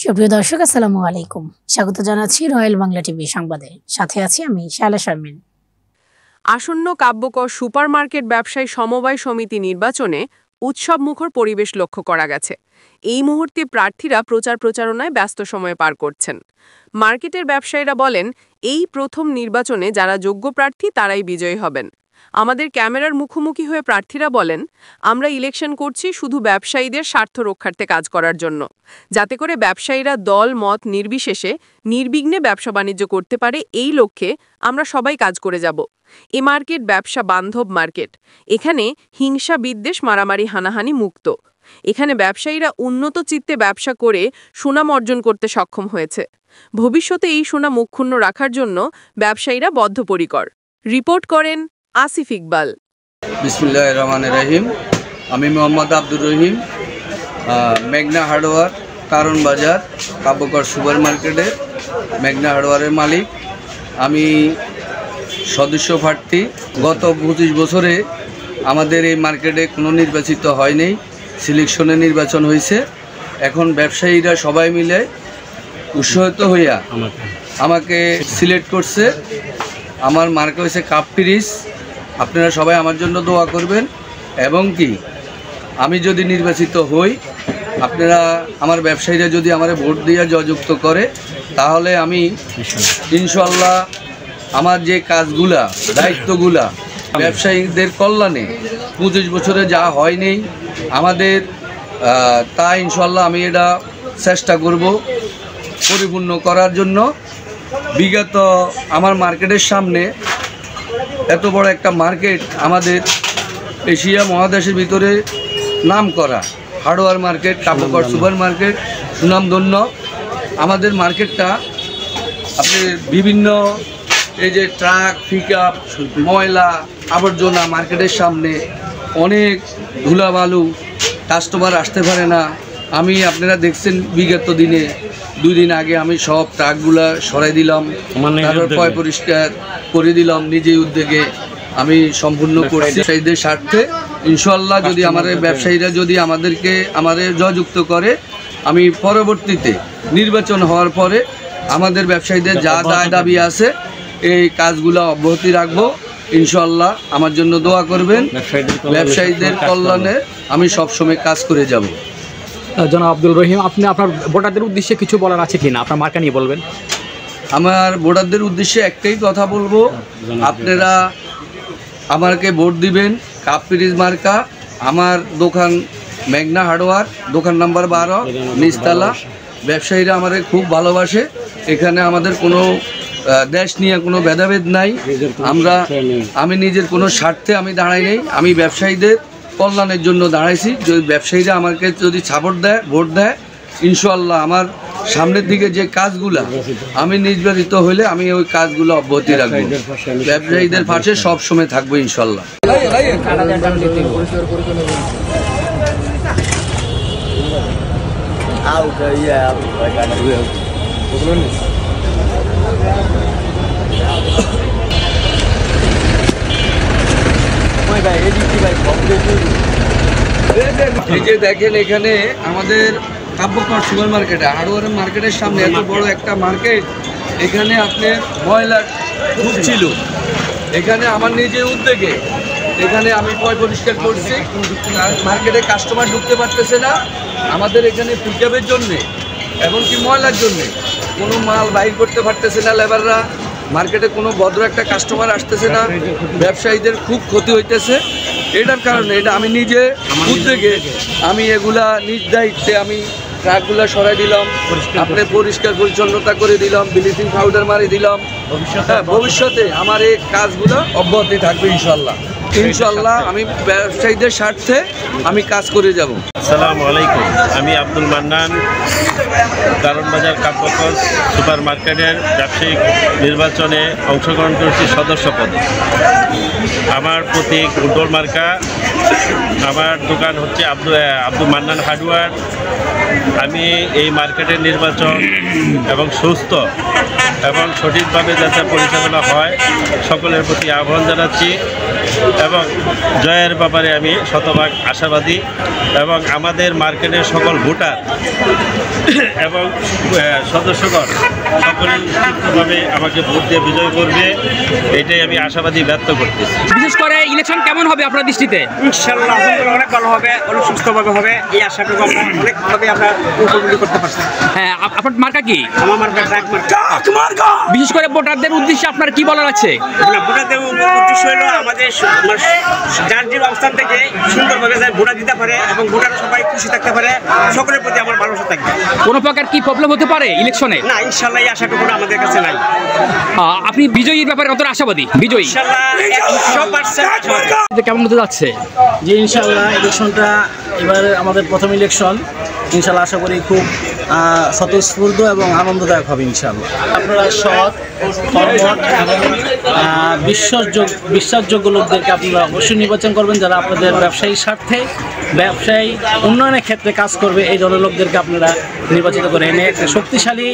সুপ্রিয় দর্শক, আসসালামু আলাইকুম। স্বাগত জানাচ্ছি রয়্যাল বাংলা টিভি সংবাদে। সাথে আছি আমি শায়লা শারমিন। আসন্ন কাব্যকর সুপারমার্কেট ব্যবসায়ী সমবায় সমিতি নির্বাচনে উৎসবমুখর পরিবেশ লক্ষ্য করা গেছে। এই মুহূর্তে প্রার্থীরা প্রচার প্রচারণায় ব্যস্ত সময় পার করছেন। মার্কেটের ব্যবসায়ীরা বলেন, এই প্রথম নির্বাচনে যারা যোগ্য প্রার্থী তারাই বিজয়ী হবেন। আমাদের ক্যামেরার মুখোমুখি হয়ে প্রার্থীরা বলেন, আমরা ইলেকশন করছি শুধু ব্যবসায়ীদের স্বার্থ রক্ষার্থে কাজ করার জন্য, যাতে করে ব্যবসায়ীরা দল মত নির্বিশেষে নির্বিঘ্নে ব্যবসা বাণিজ্য করতে পারে। এই লক্ষ্যে আমরা সবাই কাজ করে যাব। এ মার্কেট ব্যবসা বান্ধব মার্কেট। এখানে হিংসা বিদ্বেষ মারামারি হানাহানি মুক্ত। এখানে ব্যবসায়ীরা উন্নত চিত্তে ব্যবসা করে সুনাম অর্জন করতে সক্ষম হয়েছে। ভবিষ্যতে এই সুনাম অক্ষুণ্ণ রাখার জন্য ব্যবসায়ীরা বদ্ধপরিকর। রিপোর্ট করেন আসিফ ইকবাল। বিসমিল্লাহির রহমানির রহিম। আমি মোহাম্মদ আব্দুর রহিম, মেঘনা হার্ডওয়্যার, কারণ বাজার, কাব্যকর সুপার মার্কেটের মেঘনা হার্ডওয়্যারের মালিক। আমি সদস্য প্রার্থী। গত 25 বছরে আমাদের এই মার্কেটে কোনো নির্বাচিত হয়নি, সিলেকশনে নির্বাচন হয়েছে। এখন ব্যবসায়ীরা সবাই মিলে উৎসাহিত হইয়া আমাকে সিলেক্ট করছে। আমার মার্কেট হয়েছে কাপ ফ্রিজ। আপনারা সবাই আমার জন্য দোয়া করবেন, এবং কি আমি যদি নির্বাচিত হই, আপনারা আমার ব্যবসায়ীরা যদি আমার ভোট দিয়ে জয়যুক্ত করে, তাহলে আমি ইনশাল্লাহ আমার যে কাজগুলা দায়িত্বগুলা ব্যবসায়ীদের কল্যাণে 25 বছরে যা হয়নি আমাদের, তা ইনশাল্লাহ আমি এটা চেষ্টা করব পরিপূর্ণ করার জন্য। বিগত আমার মার্কেটের সামনে এত বড় একটা মার্কেট, আমাদের এশিয়া মহাদেশের ভিতরে নাম করা হার্ডওয়্যার মার্কেট, কাব্যকর সুপার মার্কেট, সুনামধন্য আমাদের মার্কেটটা। আপনি বিভিন্ন এই যে ট্রাক, পিকআপ, ময়লা আবর্জনা মার্কেটের সামনে, অনেক ধুলাবালু, কাস্টমার আসতে পারে না। আমি আপনারা দেখছেন বিগত দিনে 2 দিন আগে আমি সব ট্রাকগুলা সরাই দিলাম, তারপর পয় পরিষ্কার করে দিলাম। নিজেই উদ্যোগে আমি সম্পূর্ণ করছি ব্যবসায়ীদের স্বার্থে। ইনশাল্লাহ যদি আমাদের ব্যবসায়ীরা যদি আমাদের জয়যুক্ত করে, আমি পরবর্তীতে নির্বাচন হওয়ার পরে আমাদের ব্যবসায়ীদের যা দায় দাবি আছে এই কাজগুলো অব্যাহতি রাখবো। ইনশাল্লাহ আমার জন্য দোয়া করবেন। ব্যবসায়ীদের কল্যাণে আমি সবসময় কাজ করে যাব। জনাব আব্দুল রহিম, আপনি আপনার ভোটারদের উদ্দেশ্যে কিছু বলার আছে কিনা? আপনার মার্কা নিয়ে বলবেন। আমার ভোটারদের উদ্দেশ্যে একটাই কথা বলবো, আপনারা আমাকে ভোট দিবেন। কাপ ফ্রিজ মার্কা। আমার দোকান মেঘনা হার্ডওয়্যার, দোকান নাম্বার 12, নিচতলা। ব্যবসায়ীরা আমাদের খুব ভালোবাসে। এখানে আমাদের কোনো দেশ নিয়ে কোনো ভেদাভেদ নাই। আমি নিজের কোনো স্বার্থে আমি দাঁড়াই নেই, আমি ব্যবসায়ীদের কল্যাণের জন্য দাঁড়াইছি। যদি ব্যবসায়ীরা আমাকে যদি সাপোর্ট দেয়, ভোট দেয়, ইনশাল্লাহ আমার সামনের দিকে যে কাজগুলা আমি নির্বাচিত হলে আমি ওই কাজগুলো অব্যাহতি রাখবো। ব্যবসায়ীদের পাশে সবসময় থাকবো ইনশাল্লাহ। এই যে দেখেন, এখানে আমাদের কাব্যকর সুপার মার্কেটে হার্ডওয়্যার মার্কেটের সামনে এত বড় একটা মার্কেট, এখানে আপনার ময়লা খুব ছিল। এখানে আমার নিজের উদ্যোগে এখানে আমি পয় পরিষ্কার করছি। মার্কেটে কাস্টমার ঢুকতে পারতেছে না। আমাদের এখানে পিকআপের জন্যে, এমনকি ময়লার জন্যে কোনো মাল বাইর করতে পারতেছে না লেবাররা। মার্কেটে কোনো ভদ্র একটা কাস্টমার আসতেছে না। ব্যবসায়ীদের খুব ক্ষতি হইতেছে। এটার কারণে এটা আমি নিজে উদ্যোগে আমি এগুলা নিজ দায়িত্বে আমি ট্রাকগুলো সরাই দিলাম, আপনি পরিষ্কার পরিচ্ছন্নতা করে দিলাম, ব্লিচিং পাউডার মারি দিলাম। ভবিষ্যতে আমার এই কাজগুলো অব্যাহতি থাকবে ইনশাল্লাহ। ইনশাল্লাহ আমি ব্যবসায়ীদের স্বার্থে আমি কাজ করে যাব। আসসালামু আলাইকুম। আমি আব্দুল মান্নান, কারণ বাজার কাব্যকর সুপার মার্কেটের ব্যবসায়িক নির্বাচনে অংশগ্রহণ করেছি সদস্য পদে। আমার প্রতীক উড্ডল মার্কা। আমার দোকান হচ্ছে আব্দুল মান্নান হার্ডওয়্যার, আমি এই মার্কেটের নির্বাচন এবং সুস্থ এবং সঠিকভাবে যাতে পরিচালনা হয় সকলের প্রতি আহ্বান জানাচ্ছি এবং জয়ের ব্যাপারে আমি শতভাগ আশাবাদী এবং আমাদের মার্কেটের সকল ভোটার এবং সদস্যগণ সকলে সুস্থভাবে আমাকে ভোট দিয়ে বিজয় করবে, এটাই আমি আশাবাদী ব্যক্ত করতেছি। বিশেষ করে ইলেকশন কেমন হবে আপনার দৃষ্টিতে? ইনশাআল্লাহ আলহামদুলিল্লাহ অনেক ভালো হবে, অনেক সুস্থভাবে হবে, এই আশাটুকু আমরা অনেকভাবে আমরা উপলব্ধি করতে পারছি। হ্যাঁ, আপনার মার্কা কি? আমার মার্কা ট্রাক মার্কা। বিশেষ করে ভোটারদের উদ্দেশ্যে আপনার কি বলার আছে? ভোটারদের উদ্দেশ্য হলো আমাদের যার যে অবস্থান থেকে সুন্দরভাবে ভোটার দিতে পারে এবং ভোটার সবাই খুশি থাকতে পারে, সকলের প্রতি আমার ভালোবাসা থাকবে। কোনো প্রকার কি প্রবলেম হতে পারে ইলেকশনে? না, ইনশাআল্লাহ এই আশাটুকু আমাদের কাছে নাই। আপনি বিজয়ীর ব্যাপারে কত আশাবাদী? বিজয়ী ইনশাআল্লাহ 100% কেমন হতে যাচ্ছে? যে ইনশাআল্লাহ ইলেকশনটা এবার আমাদের প্রথম ইলেকশন, ইনশাআল্লাহ আশা করি খুব স্বতঃস্ফূর্ত এবং আনন্দদায়ক হবে ইনশাআল্লাহ। আপনারা সৎ, কর্মঠ এবং বিশ্বাসযোগ্য লোকদেরকে আপনারা অবশ্যই নির্বাচন করবেন, যারা আপনাদের ব্যবসায়ী স্বার্থে, ব্যবসায়ী উন্নয়নের ক্ষেত্রে কাজ করবে। এই ধরনের লোকদেরকে আপনারা নির্বাচিত করে এনে একটা শক্তিশালী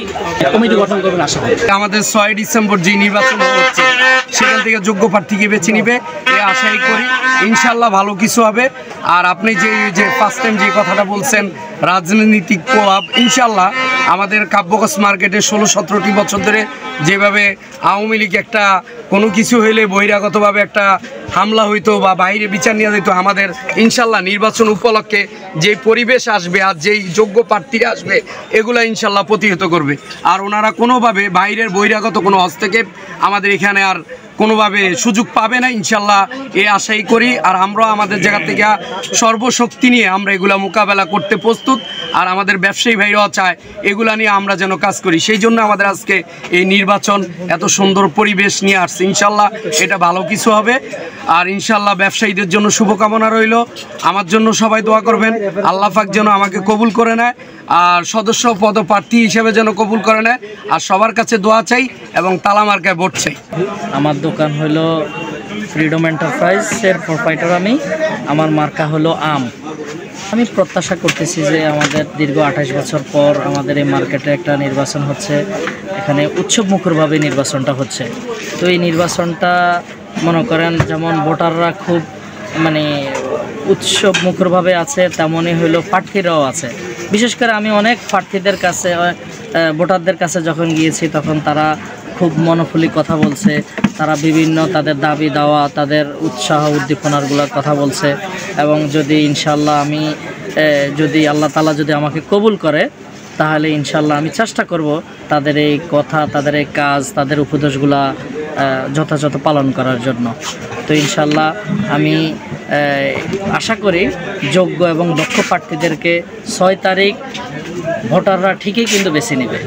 কমিটি গঠন করবেন আশা করি। আমাদের 6 ডিসেম্বর যে নির্বাচন হচ্ছে সেখান থেকে যোগ্য প্রার্থীকে বেছে নিবে, এই আশাই করি ইনশাল্লাহ ভালো কিছু হবে। আর আপনি যে ফার্স্ট টাইম যে কথাটা বলছেন রাজনৈতিক প্রভাব, ইনশাল্লাহ আমাদের কাব্যকস মার্কেটে 16-17টি বছর ধরে যেভাবে আওয়ামী লীগ একটা কোনো কিছু হইলে বহিরাগতভাবে একটা হামলা হইতো বা বাইরে বিচার নিয়ে যেত, আমাদের ইনশাল্লাহ নির্বাচন উপলক্ষে যে পরিবেশ আসবে আর যেই যোগ্য প্রার্থীরা আসবে এগুলা ইনশাল্লাহ প্রতিহত করবে। আর ওনারা কোনোভাবে বাইরের বহিরাগত কোনো হস্তক্ষেপ আমাদের এখানে আর কোনোভাবে সুযোগ পাবে না ইনশাল্লাহ, এ আশাই করি। আর আমরা আমাদের জায়গা থেকে সর্বশক্তি নিয়ে আমরা এগুলা মোকাবেলা করতে প্রস্তুত। আর আমাদের ব্যবসায়ী ভাইরাও চায় এগুলা নিয়ে আমরা যেন কাজ করি, সেই জন্য আমাদের আজকে এই নির্বাচন এত সুন্দর পরিবেশ নিয়ে আসছে। ইনশাল্লাহ এটা ভালো কিছু হবে। আর ইনশাল্লাহ ব্যবসায়ীদের জন্য শুভকামনা রইল, আমার জন্য সবাই দোয়া করবেন আল্লাহ পাক যেন আমাকে কবুল করে নেয় আর সদস্য পদপ্রার্থী হিসেবে যেন কবুল করে নেয়। আর সবার কাছে দোয়া চাই এবং তালা মার্কায় ভোট চাই। আমার দোকান হলো ফ্রিডম এন্টারপ্রাইজের প্রোপাইটার আমি, আমার মার্কা হলো আম। আমি প্রত্যাশা করতেছি যে আমাদের দীর্ঘ 28 বছর পর আমাদের এই মার্কেটে একটা নির্বাচন হচ্ছে, এখানে উৎসবমুখরভাবে নির্বাচনটা হচ্ছে। তো এই নির্বাচনটা মনে করেন যেমন ভোটাররা খুব উৎসবমুখরভাবে আছে, তেমনই হইলো প্রার্থীরাও আছে। বিশেষ করে আমি অনেক প্রার্থীদের কাছে, ভোটারদের কাছে যখন গিয়েছি তখন তারা খুব মনোফুলি কথা বলছে, তারা বিভিন্ন তাদের দাবি দাওয়া, তাদের উৎসাহ উদ্দীপনারগুলোর কথা বলছে। এবং যদি ইনশাল্লাহ আমি যদি আল্লাহ তাআলা যদি আমাকে কবুল করে, তাহলে ইনশাল্লাহ আমি চেষ্টা করব তাদের এই কথা, তাদের এই কাজ, তাদের উপদেশগুলা যথাযথ পালন করার জন্য। তো ইনশাল্লাহ আমি আশা করি যোগ্য এবং দক্ষ প্রার্থীদেরকে 6 তারিখ ভোটাররা ঠিকই কিন্তু বেছে নেবে।